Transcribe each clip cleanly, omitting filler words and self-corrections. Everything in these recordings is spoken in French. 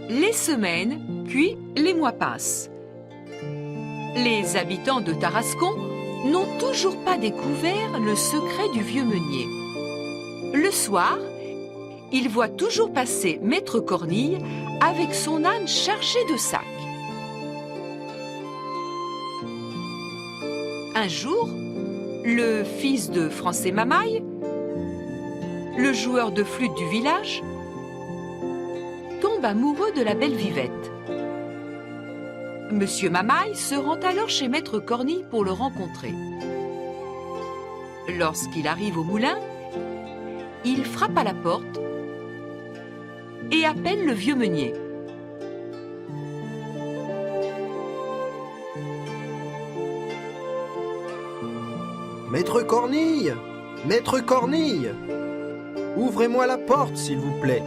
Les semaines, puis les mois passent. Les habitants de Tarascon n'ont toujours pas découvert le secret du vieux meunier. Le soir, ils voient toujours passer Maître Cornille avec son âne chargé de sacs. Un jour, le fils de Francet Mamaille, le joueur de flûte du village, tombe amoureux de la belle Vivette. Monsieur Mamaille se rend alors chez Maître Cornille pour le rencontrer. Lorsqu'il arrive au moulin, il frappe à la porte et appelle le vieux meunier. Maître Cornille! Maître Cornille! Ouvrez-moi la porte, s'il vous plaît.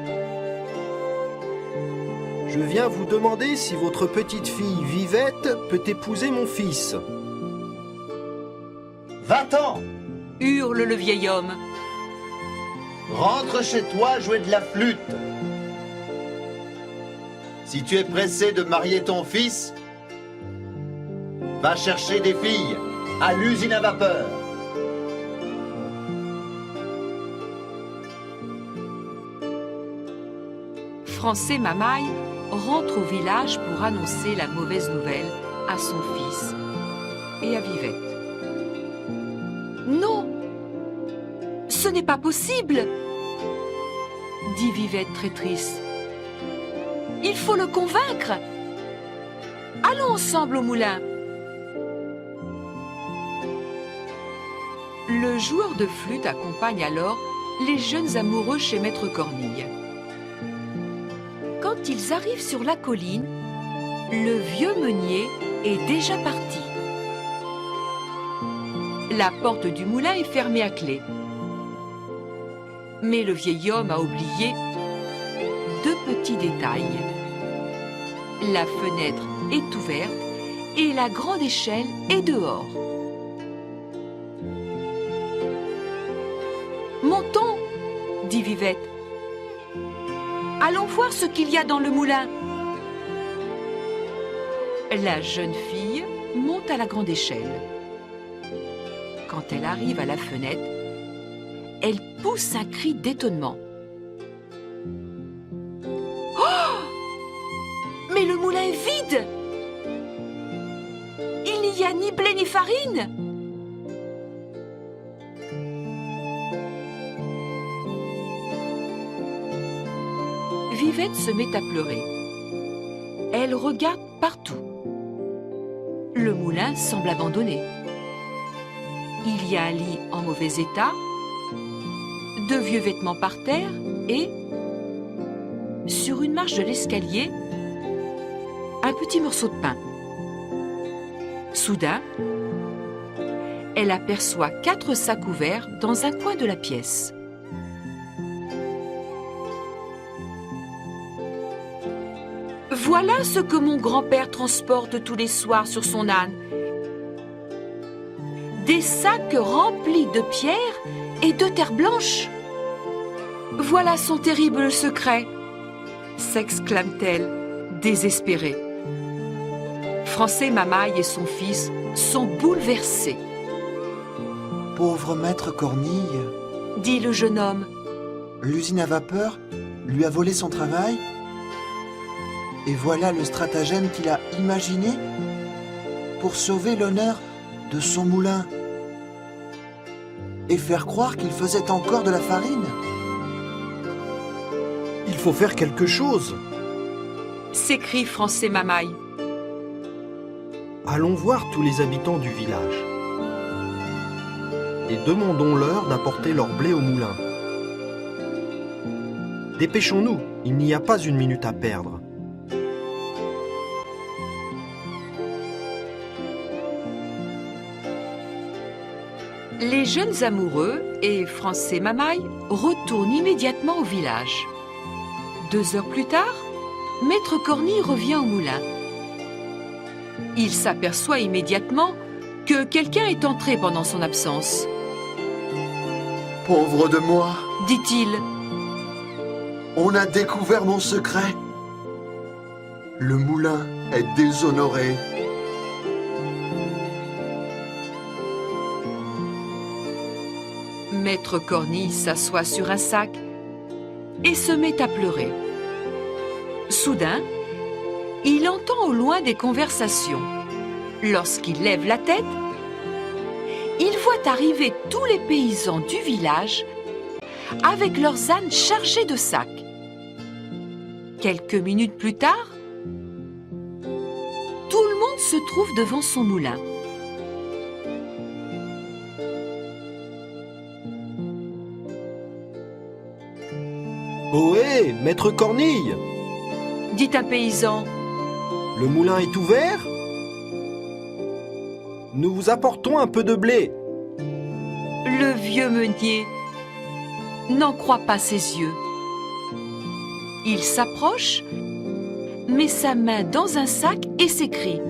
Je viens vous demander si votre petite fille Vivette peut épouser mon fils. Va-t'en! Hurle le vieil homme. Rentre chez toi jouer de la flûte. Si tu es pressé de marier ton fils, va chercher des filles à l'usine à vapeur. Francet Mamaille rentre au village pour annoncer la mauvaise nouvelle à son fils et à Vivette. Non, ce n'est pas possible, dit Vivette très triste. Il faut le convaincre. Allons ensemble au moulin. Le joueur de flûte accompagne alors les jeunes amoureux chez Maître Cornille. Quand ils arrivent sur la colline, le vieux meunier est déjà parti. La porte du moulin est fermée à clé. Mais le vieil homme a oublié deux petits détails. La fenêtre est ouverte et la grande échelle est dehors. Montons, dit Vivette. Allons voir ce qu'il y a dans le moulin. La jeune fille monte à la grande échelle. Quand elle arrive à la fenêtre, elle pousse un cri d'étonnement. Oh! Mais le moulin est vide! Il n'y a ni blé ni farine! Vivette se met à pleurer. Elle regarde partout. Le moulin semble abandonné. Il y a un lit en mauvais état, de vieux vêtements par terre et, sur une marche de l'escalier, un petit morceau de pain. Soudain, elle aperçoit 4 sacs ouverts dans un coin de la pièce. Voilà ce que mon grand-père transporte tous les soirs sur son âne. Des sacs remplis de pierres et de terre blanche. Voilà son terrible secret, s'exclame-t-elle, désespérée. Francet Mamaille et son fils sont bouleversés. Pauvre Maître Cornille, Dit le jeune homme. l'usine à vapeur lui a volé son travail. Et voilà le stratagème qu'il a imaginé pour sauver l'honneur de son moulin et faire croire qu'il faisait encore de la farine. Il faut faire quelque chose. S'écrie Francet Mamaille. Allons voir tous les habitants du village. Et demandons-leur d'apporter leur blé au moulin. Dépêchons-nous, il n'y a pas une minute à perdre. Les jeunes amoureux et Francet Mamaille retournent immédiatement au village. 2 heures plus tard, Maître Cornille revient au moulin. Il s'aperçoit immédiatement que quelqu'un est entré pendant son absence. « Pauvre de moi, Dit-il. on a découvert mon secret. Le moulin est déshonoré. Maître Cornille s'assoit sur un sac et se met à pleurer. Soudain, il entend au loin des conversations. Lorsqu'il lève la tête, il voit arriver tous les paysans du village avec leurs ânes chargés de sacs. Quelques minutes plus tard, tout le monde se trouve devant son moulin. Ohé, maître Cornille, Dit un paysan. le moulin est ouvert? Nous vous apportons un peu de blé. Le vieux meunier n'en croit pas ses yeux. Il s'approche, met sa main dans un sac et s'écrie.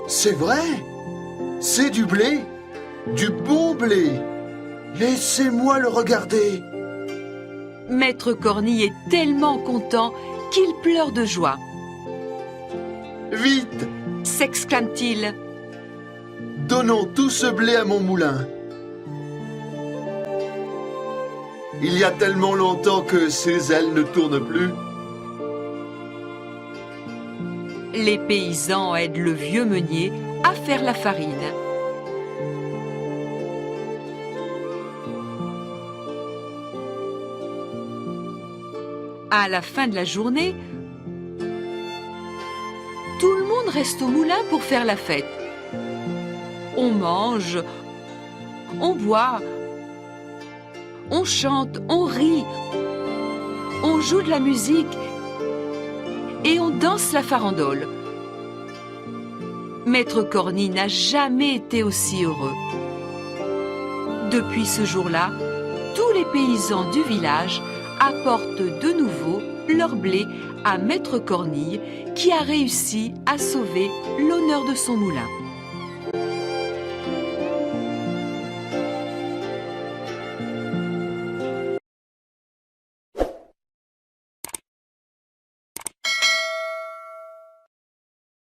C'est vrai, c'est du blé, du bon blé. Laissez-moi le regarder. Maître Cornille est tellement content qu'il pleure de joie. Vite, S'exclame-t-il. donnons tout ce blé à mon moulin. Il y a tellement longtemps que ses ailes ne tournent plus. Les paysans aident le vieux meunier à faire la farine. À la fin de la journée, tout le monde reste au moulin pour faire la fête. On mange, on boit, on chante, on rit, on joue de la musique et on danse la farandole. Maître Cornille n'a jamais été aussi heureux. Depuis ce jour-là, tous les paysans du village apportent de nouveau leur blé à Maître Cornille qui a réussi à sauver l'honneur de son moulin.